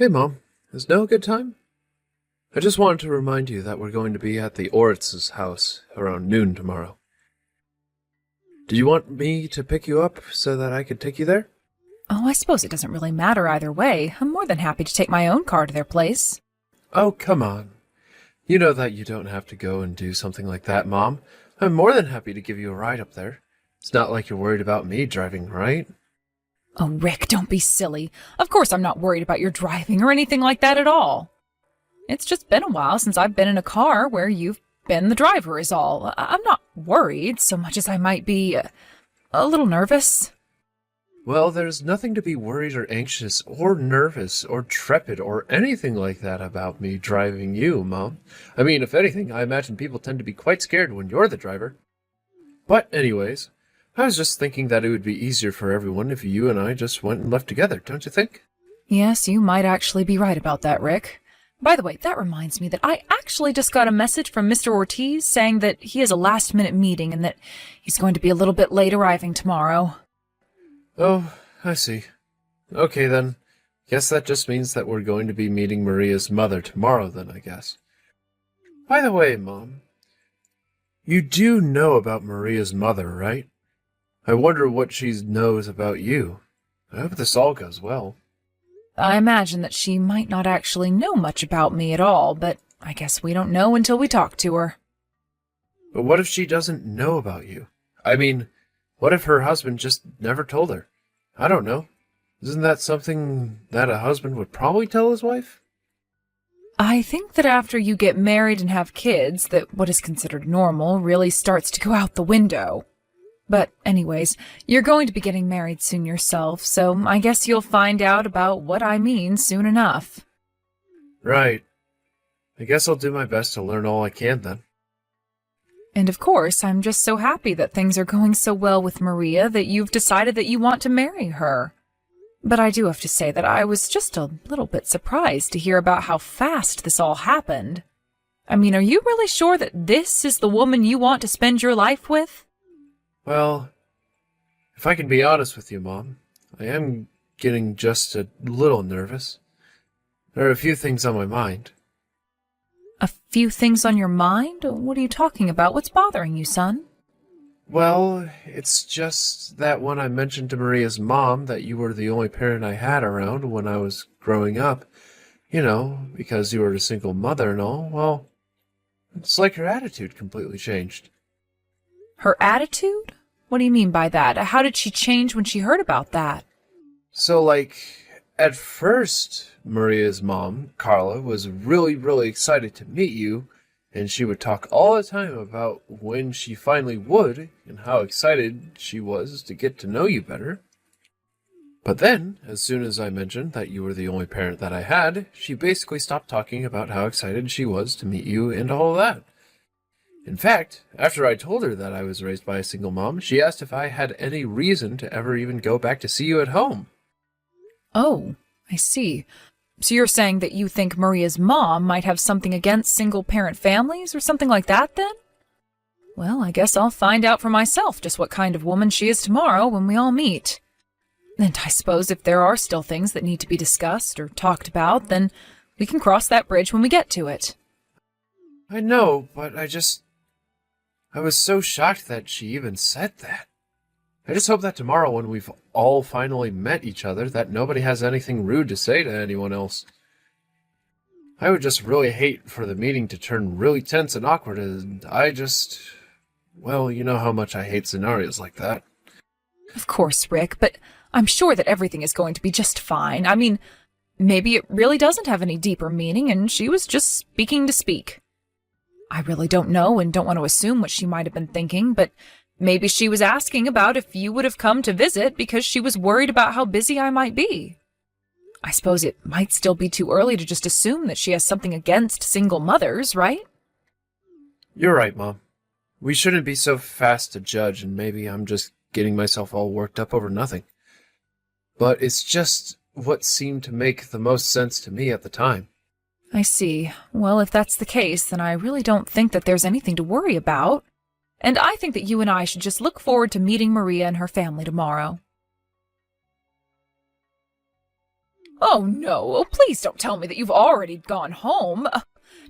Hey, Mom. Is now a good time? I just wanted to remind you that we're going to be at the Oritz's house around noon tomorrow. Do you want me to pick you up so that I could take you there? Oh, I suppose it doesn't really matter either way. I'm more than happy to take my own car to their place. Oh, come on. You know that you don't have to go and do something like that, Mom. I'm more than happy to give you a ride up there. It's not like you're worried about me driving, right? Oh, Rick, don't be silly. Of course I'm not worried about your driving or anything like that at all. It's just been a while since I've been in a car where you've been the driver is all. I'm not worried so much as I might be a little nervous. Well, there's nothing to be worried or anxious or nervous or trepid or anything like that about me driving you, Mom. I mean, if anything, I imagine people tend to be quite scared when you're the driver. But anyways, I was just thinking that it would be easier for everyone if you and I just went and left together, don't you think? Yes, you might actually be right about that, Rick. By the way, that reminds me that I actually just got a message from Mr. Ortiz saying that he has a last-minute meeting and that he's going to be a little bit late arriving tomorrow. Oh, I see. Okay, then. Guess that just means that we're going to be meeting Maria's mother tomorrow, then, I guess. By the way, Mom, you do know about Maria's mother, right? I wonder what she knows about you. I hope this all goes well. I imagine that she might not actually know much about me at all, but I guess we don't know until we talk to her. But what if she doesn't know about you? I mean, what if her husband just never told her? I don't know. Isn't that something that a husband would probably tell his wife? I think that after you get married and have kids, that what is considered normal really starts to go out the window. But anyways, you're going to be getting married soon yourself, so I guess you'll find out about what I mean soon enough. Right. I guess I'll do my best to learn all I can then. And of course, I'm just so happy that things are going so well with Maria that you've decided that you want to marry her. But I do have to say that I was just a little bit surprised to hear about how fast this all happened. I mean, are you really sure that this is the woman you want to spend your life with? Well, if I can be honest with you, Mom, I am getting just a little nervous. There are a few things on my mind. A few things on your mind? What are you talking about? What's bothering you, son? Well, it's just that when I mentioned to Maria's mom that you were the only parent I had around when I was growing up, because you were a single mother and all, well, it's like her attitude completely changed. Her attitude? What do you mean by that? How did she change when she heard about that? So, at first, Maria's mom, Carla, was really, really excited to meet you, and she would talk all the time about when she finally would, and how excited she was to get to know you better. But then, as soon as I mentioned that you were the only parent that I had, she basically stopped talking about how excited she was to meet you and all that. In fact, after I told her that I was raised by a single mom, she asked if I had any reason to ever even go back to see you at home. Oh, I see. So you're saying that you think Maria's mom might have something against single-parent families or something like that, then? Well, I guess I'll find out for myself just what kind of woman she is tomorrow when we all meet. And I suppose if there are still things that need to be discussed or talked about, then we can cross that bridge when we get to it. I know, but I was so shocked that she even said that. I just hope that tomorrow when we've all finally met each other that nobody has anything rude to say to anyone else. I would just really hate for the meeting to turn really tense and awkward, and well, you know how much I hate scenarios like that. Of course, Rick, but I'm sure that everything is going to be just fine. I mean, maybe it really doesn't have any deeper meaning and she was just speaking to speak. I really don't know and don't want to assume what she might have been thinking, but maybe she was asking about if you would have come to visit because she was worried about how busy I might be. I suppose it might still be too early to just assume that she has something against single mothers, right? You're right, Mom. We shouldn't be so fast to judge, and maybe I'm just getting myself all worked up over nothing. But it's just what seemed to make the most sense to me at the time. I see. Well, if that's the case, then I really don't think that there's anything to worry about. And I think that you and I should just look forward to meeting Maria and her family tomorrow. Oh, no. Oh, please don't tell me that you've already gone home.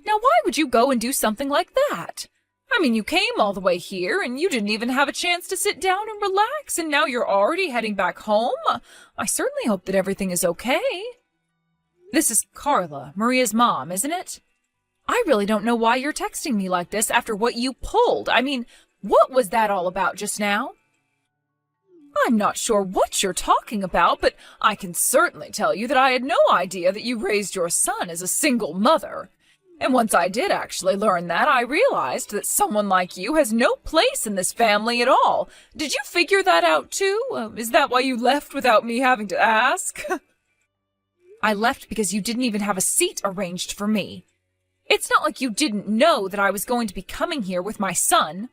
Now, why would you go and do something like that? I mean, you came all the way here, and you didn't even have a chance to sit down and relax, and now you're already heading back home? I certainly hope that everything is okay. This is Carla, Maria's mom, isn't it? I really don't know why you're texting me like this after what you pulled. I mean, what was that all about just now? I'm not sure what you're talking about, but I can certainly tell you that I had no idea that you raised your son as a single mother. And once I did actually learn that, I realized that someone like you has no place in this family at all. Did you figure that out too? Is that why you left without me having to ask? I left because you didn't even have a seat arranged for me. It's not like you didn't know that I was going to be coming here with my son.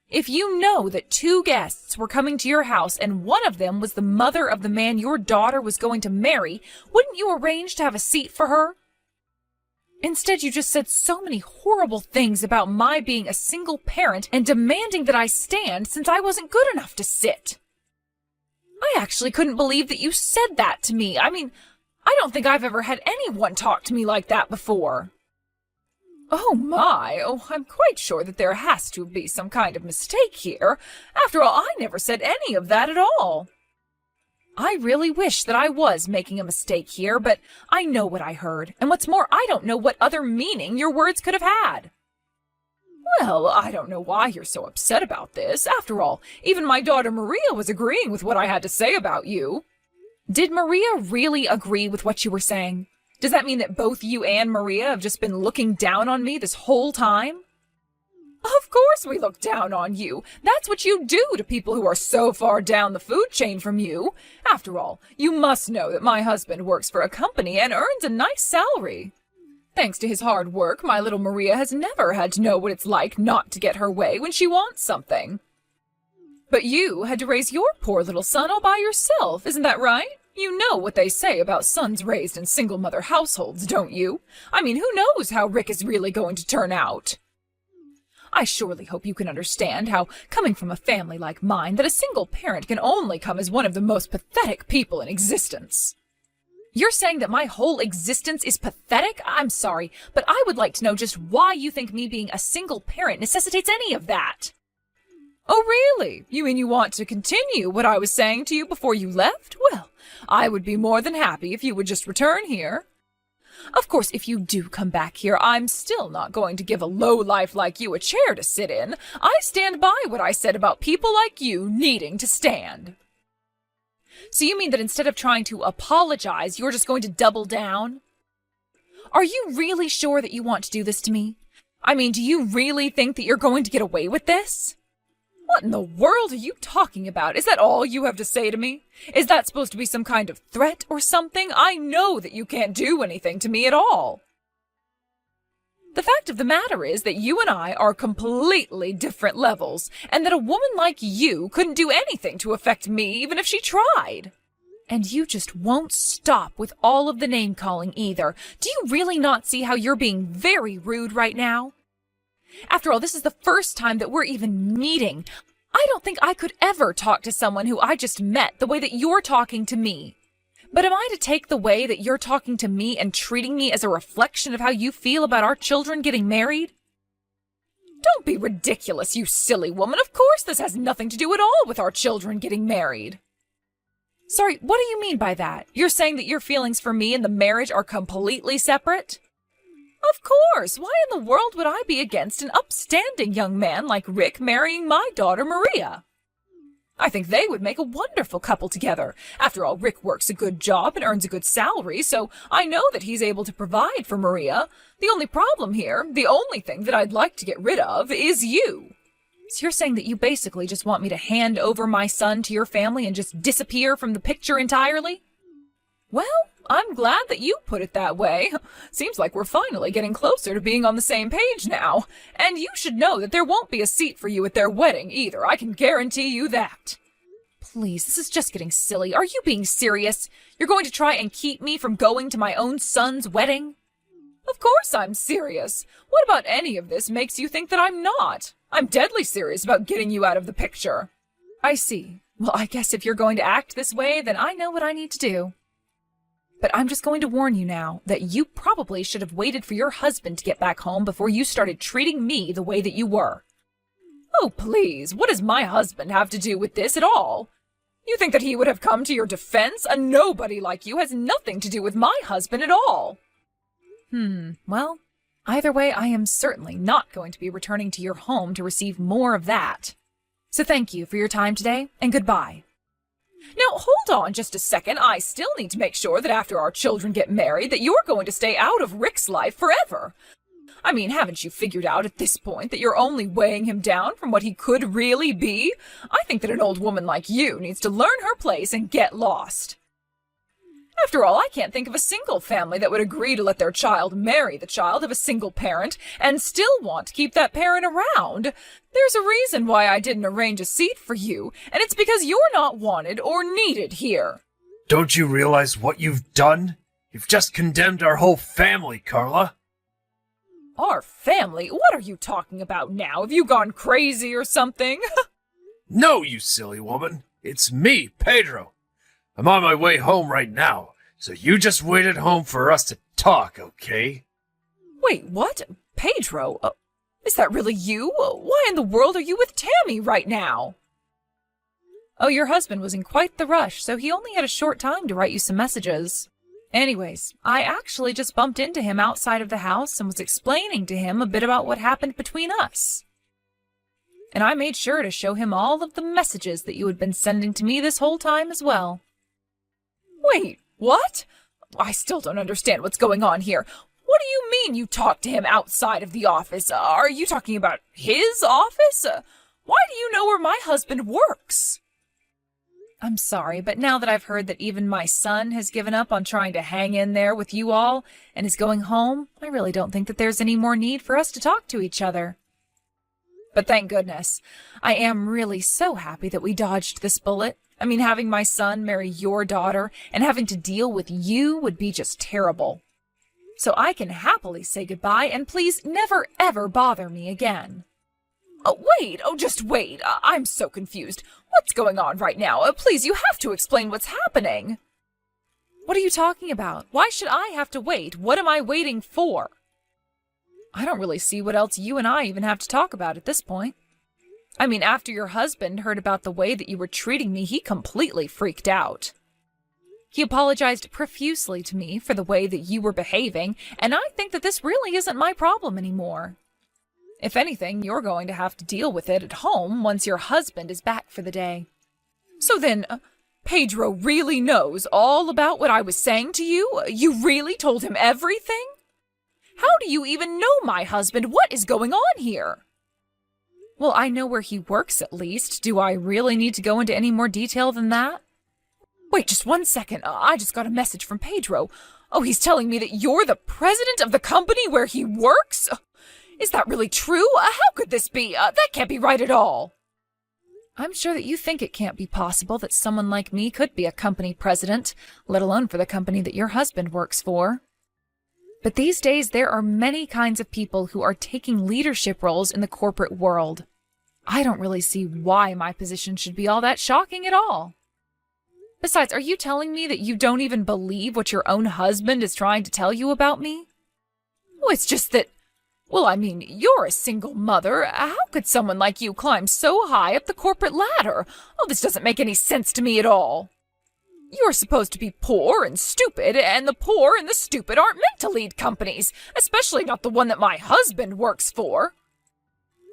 If you know that 2 guests were coming to your house and one of them was the mother of the man your daughter was going to marry, wouldn't you arrange to have a seat for her? Instead, you just said so many horrible things about my being a single parent and demanding that I stand since I wasn't good enough to sit. I actually couldn't believe that you said that to me. I mean, I don't think I've ever had anyone talk to me like that before. Oh my, I'm quite sure that there has to be some kind of mistake here. After all, I never said any of that at all. I really wish that I was making a mistake here, but I know what I heard, and what's more, I don't know what other meaning your words could have had. Well, I don't know why you're so upset about this. After all, even my daughter Maria was agreeing with what I had to say about you. Did Maria really agree with what you were saying? Does that mean that both you and Maria have just been looking down on me this whole time? Of course we look down on you. That's what you do to people who are so far down the food chain from you. After all, you must know that my husband works for a company and earns a nice salary. Thanks to his hard work, my little Maria has never had to know what it's like not to get her way when she wants something. But you had to raise your poor little son all by yourself, isn't that right? You know what they say about sons raised in single-mother households, don't you? I mean, who knows how Rick is really going to turn out? I surely hope you can understand how, coming from a family like mine, that a single parent can only come as one of the most pathetic people in existence. You're saying that my whole existence is pathetic? I'm sorry, but I would like to know just why you think me being a single parent necessitates any of that. Oh, really? You mean you want to continue what I was saying to you before you left? Well, I would be more than happy if you would just return here. Of course, if you do come back here, I'm still not going to give a lowlife like you a chair to sit in. I stand by what I said about people like you needing to stand. So you mean that instead of trying to apologize, you're just going to double down? Are you really sure that you want to do this to me? I mean, do you really think that you're going to get away with this? What in the world are you talking about? Is that all you have to say to me? Is that supposed to be some kind of threat or something? I know that you can't do anything to me at all. The fact of the matter is that you and I are completely different levels, and that a woman like you couldn't do anything to affect me even if she tried. And you just won't stop with all of the name-calling either. Do you really not see how you're being very rude right now? After all, this is the first time that we're even meeting. I don't think I could ever talk to someone who I just met the way that you're talking to me. But am I to take the way that you're talking to me and treating me as a reflection of how you feel about our children getting married? Don't be ridiculous, you silly woman. Of course this has nothing to do at all with our children getting married. Sorry, what do you mean by that? You're saying that your feelings for me and the marriage are completely separate? Of course! Why in the world would I be against an upstanding young man like Rick marrying my daughter Maria? I think they would make a wonderful couple together. After all, Rick works a good job and earns a good salary, so I know that he's able to provide for Maria. The only problem here, the only thing that I'd like to get rid of, is you. So you're saying that you basically just want me to hand over my son to your family and just disappear from the picture entirely? Well, I'm glad that you put it that way. Seems like we're finally getting closer to being on the same page now. And you should know that there won't be a seat for you at their wedding either. I can guarantee you that. Please, this is just getting silly. Are you being serious? You're going to try and keep me from going to my own son's wedding? Of course I'm serious. What about any of this makes you think that I'm not? I'm deadly serious about getting you out of the picture. I see. Well, I guess if you're going to act this way, then I know what I need to do. But I'm just going to warn you now that you probably should have waited for your husband to get back home before you started treating me the way that you were. Oh, please, what does my husband have to do with this at all? You think that he would have come to your defense? A nobody like you has nothing to do with my husband at all. Well, either way, I am certainly not going to be returning to your home to receive more of that. So thank you for your time today, and goodbye. Now, hold on just a second. I still need to make sure that after our children get married that you're going to stay out of Rick's life forever. I mean, haven't you figured out at this point that you're only weighing him down from what he could really be? I think that an old woman like you needs to learn her place and get lost. After all, I can't think of a single family that would agree to let their child marry the child of a single parent and still want to keep that parent around. There's a reason why I didn't arrange a seat for you, and it's because you're not wanted or needed here. Don't you realize what you've done? You've just condemned our whole family, Carla. Our family? What are you talking about now? Have you gone crazy or something? No, you silly woman. It's me, Pedro. I'm on my way home right now, so you just wait at home for us to talk, okay? Wait, what? Pedro? Is that really you? Why in the world are you with Tammy right now? Oh, your husband was in quite the rush, so he only had a short time to write you some messages. Anyways, I actually just bumped into him outside of the house and was explaining to him a bit about what happened between us. And I made sure to show him all of the messages that you had been sending to me this whole time as well. Wait, what? I still don't understand what's going on here. What do you mean you talked to him outside of the office? Are you talking about his office? Why do you know where my husband works? I'm sorry, but now that I've heard that even my son has given up on trying to hang in there with you all and is going home, I really don't think that there's any more need for us to talk to each other. But thank goodness. I am really so happy that we dodged this bullet. I mean, having my son marry your daughter and having to deal with you would be just terrible. So I can happily say goodbye, and please never ever bother me again. Oh, wait! Oh, just wait! I'm so confused. What's going on right now? Please, you have to explain what's happening. What are you talking about? Why should I have to wait? What am I waiting for? I don't really see what else you and I even have to talk about at this point. I mean, after your husband heard about the way that you were treating me, he completely freaked out. He apologized profusely to me for the way that you were behaving, and I think that this really isn't my problem anymore. If anything, you're going to have to deal with it at home once your husband is back for the day. So then, Pedro really knows all about what I was saying to you? You really told him everything? How do you even know my husband? What is going on here? Well, I know where he works at least. Do I really need to go into any more detail than that? Wait, just one second. I just got a message from Pedro. Oh, he's telling me that you're the president of the company where he works? Is that really true? How could this be? That can't be right at all. I'm sure that you think it can't be possible that someone like me could be a company president, let alone for the company that your husband works for. But these days, there are many kinds of people who are taking leadership roles in the corporate world. I don't really see why my position should be all that shocking at all. Besides, are you telling me that you don't even believe what your own husband is trying to tell you about me? Oh, it's just that, well, I mean, you're a single mother. How could someone like you climb so high up the corporate ladder? Oh, this doesn't make any sense to me at all. You're supposed to be poor and stupid, and the poor and the stupid aren't meant to lead companies, especially not the one that my husband works for.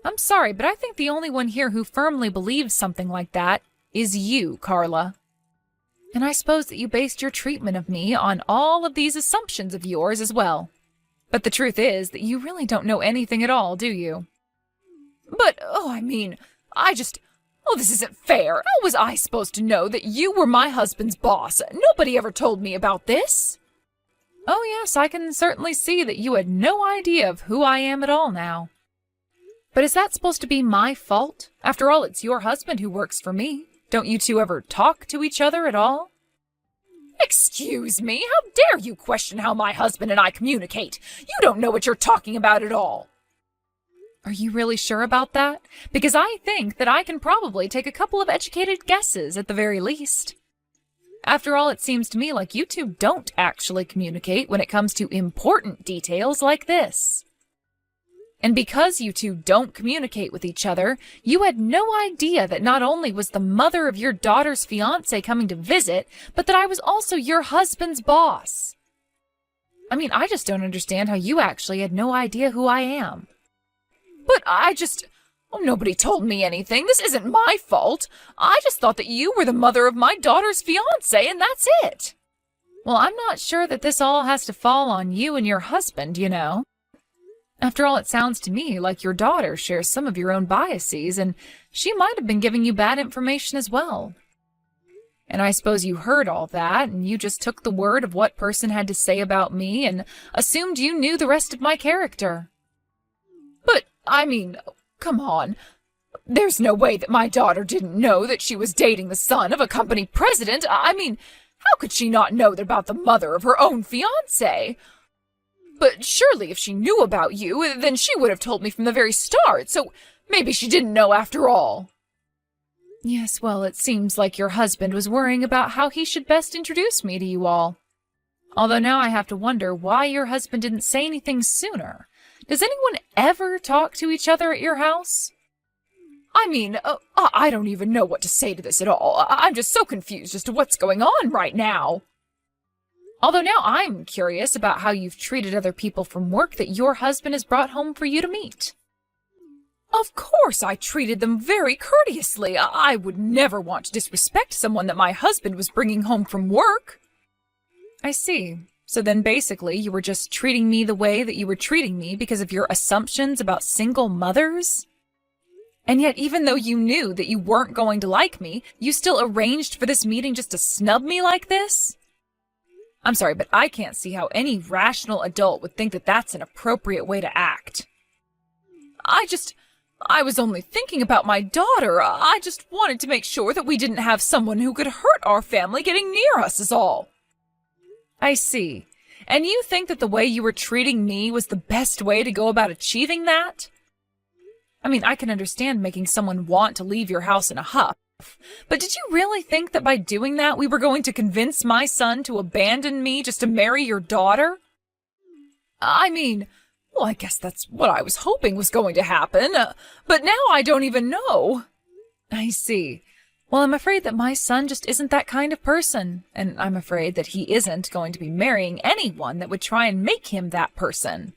I'm sorry, but I think the only one here who firmly believes something like that is you, Carla. And I suppose that you based your treatment of me on all of these assumptions of yours as well. But the truth is that you really don't know anything at all, do you? But, this isn't fair. How was I supposed to know that you were my husband's boss? Nobody ever told me about this. Oh yes, I can certainly see that you had no idea of who I am at all now. But is that supposed to be my fault? After all, it's your husband who works for me. Don't you two ever talk to each other at all? Excuse me, how dare you question how my husband and I communicate? You don't know what you're talking about at all. Are you really sure about that? Because I think that I can probably take a couple of educated guesses at the very least. After all, it seems to me like you two don't actually communicate when it comes to important details like this. And because you two don't communicate with each other, you had no idea that not only was the mother of your daughter's fiancé coming to visit, but that I was also your husband's boss. I mean, I just don't understand how you actually had no idea who I am. But nobody told me anything. This isn't my fault. I just thought that you were the mother of my daughter's fiancé, and that's it. Well, I'm not sure that this all has to fall on you and your husband, you know. After all, it sounds to me like your daughter shares some of your own biases, and she might have been giving you bad information as well. And I suppose you heard all that, and you just took the word of what person had to say about me and assumed you knew the rest of my character. But, I mean, come on. There's no way that my daughter didn't know that she was dating the son of a company president. I mean, how could she not know about the mother of her own fiancé? But surely if she knew about you, then she would have told me from the very start, so maybe she didn't know after all. Yes, well, it seems like your husband was worrying about how he should best introduce me to you all. Although now I have to wonder why your husband didn't say anything sooner. Does anyone ever talk to each other at your house? I mean, I don't even know what to say to this at all. I'm just so confused as to what's going on right now. Although now I'm curious about how you've treated other people from work that your husband has brought home for you to meet. Of course I treated them very courteously. I would never want to disrespect someone that my husband was bringing home from work. I see. So then basically you were just treating me the way that you were treating me because of your assumptions about single mothers? And yet even though you knew that you weren't going to like me, you still arranged for this meeting just to snub me like this? I'm sorry, but I can't see how any rational adult would think that that's an appropriate way to act. I was only thinking about my daughter. I just wanted to make sure that we didn't have someone who could hurt our family getting near us is all. I see. And you think that the way you were treating me was the best way to go about achieving that? I mean, I can understand making someone want to leave your house in a huff. But did you really think that by doing that we were going to convince my son to abandon me just to marry your daughter? I mean, well, I guess that's what I was hoping was going to happen, but now I don't even know. I see. Well, I'm afraid that my son just isn't that kind of person, and I'm afraid that he isn't going to be marrying anyone that would try and make him that person.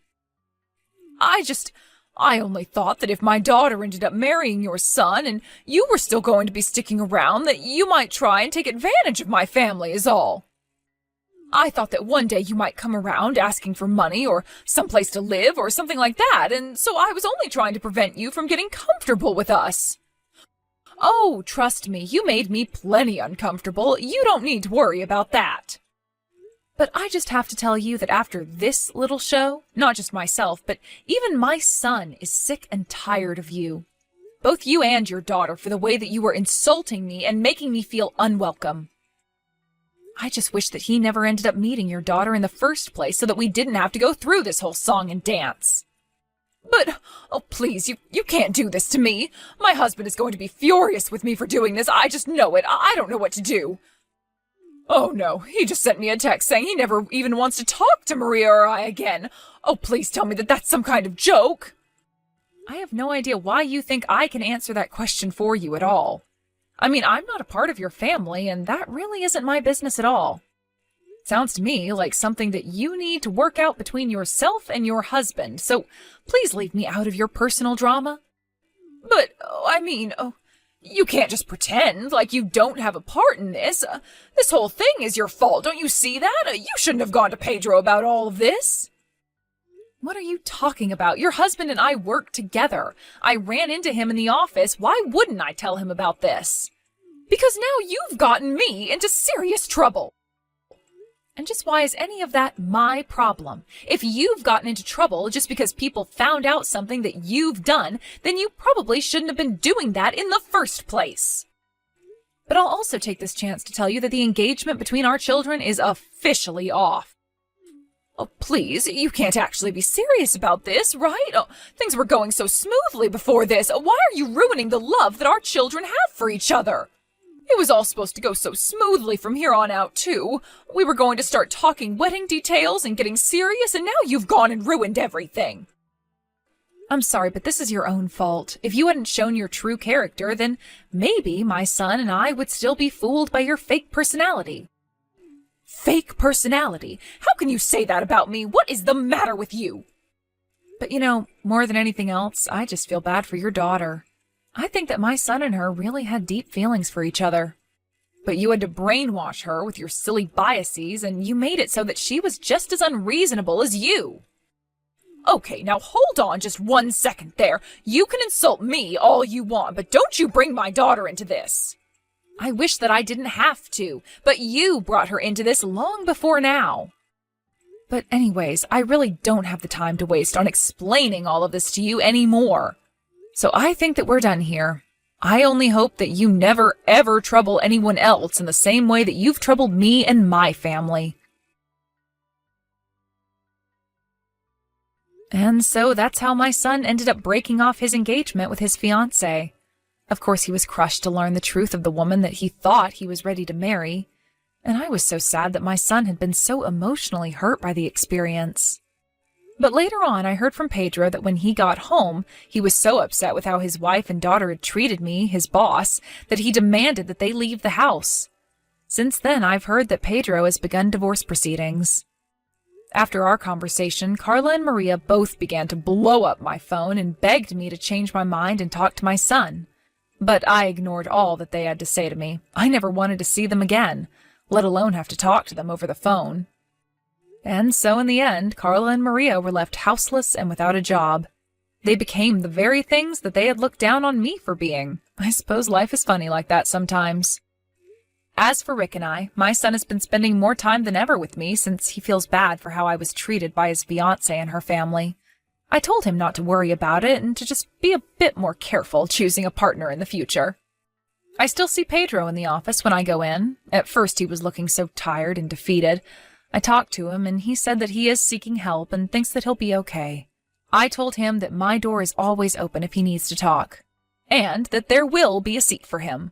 I only thought that if my daughter ended up marrying your son and you were still going to be sticking around, that you might try and take advantage of my family is all. I thought that one day you might come around asking for money or someplace to live or something like that, and so I was only trying to prevent you from getting comfortable with us. Oh, trust me, you made me plenty uncomfortable. You don't need to worry about that. But I just have to tell you that after this little show, not just myself, but even my son is sick and tired of you. Both you and your daughter for the way that you were insulting me and making me feel unwelcome. I just wish that he never ended up meeting your daughter in the first place so that we didn't have to go through this whole song and dance. But, oh please, you can't do this to me. My husband is going to be furious with me for doing this. I just know it. I don't know what to do. Oh no, he just sent me a text saying he never even wants to talk to Maria or I again. Oh, please tell me that that's some kind of joke. I have no idea why you think I can answer that question for you at all. I mean, I'm not a part of your family, and that really isn't my business at all. Sounds to me like something that you need to work out between yourself and your husband, so please leave me out of your personal drama. But, you can't just pretend like you don't have a part in this. This whole thing is your fault, don't you see that? You shouldn't have gone to Pedro about all of this. What are you talking about? Your husband and I work together. I ran into him in the office. Why wouldn't I tell him about this? Because now you've gotten me into serious trouble. And just why is any of that my problem? If you've gotten into trouble just because people found out something that you've done, then you probably shouldn't have been doing that in the first place. But I'll also take this chance to tell you that the engagement between our children is officially off. Oh, please, you can't actually be serious about this, right? Oh, things were going so smoothly before this. Why are you ruining the love that our children have for each other? It was all supposed to go so smoothly from here on out, too. We were going to start talking wedding details and getting serious, and now you've gone and ruined everything. I'm sorry, but this is your own fault. If you hadn't shown your true character, then maybe my son and I would still be fooled by your fake personality. Fake personality? How can you say that about me? What is the matter with you? But more than anything else, I just feel bad for your daughter. I think that my son and her really had deep feelings for each other. But you had to brainwash her with your silly biases, and you made it so that she was just as unreasonable as you. Okay, now hold on just 1 second there. You can insult me all you want, but don't you bring my daughter into this. I wish that I didn't have to, but you brought her into this long before now. But anyways, I really don't have the time to waste on explaining all of this to you anymore. So I think that we're done here. I only hope that you never ever trouble anyone else in the same way that you've troubled me and my family. And so that's how my son ended up breaking off his engagement with his fiancé. Of course, he was crushed to learn the truth of the woman that he thought he was ready to marry. And I was so sad that my son had been so emotionally hurt by the experience. But later on, I heard from Pedro that when he got home, he was so upset with how his wife and daughter had treated me, his boss, that he demanded that they leave the house. Since then, I've heard that Pedro has begun divorce proceedings. After our conversation, Carla and Maria both began to blow up my phone and begged me to change my mind and talk to my son. But I ignored all that they had to say to me. I never wanted to see them again, let alone have to talk to them over the phone. And so in the end, Carla and Maria were left houseless and without a job. They became the very things that they had looked down on me for being. I suppose life is funny like that sometimes. As for Rick and I, my son has been spending more time than ever with me since he feels bad for how I was treated by his fiancée and her family. I told him not to worry about it and to just be a bit more careful choosing a partner in the future. I still see Pedro in the office when I go in. At first he was looking so tired and defeated. I talked to him, and he said that he is seeking help and thinks that he'll be okay. I told him that my door is always open if he needs to talk, and that there will be a seat for him.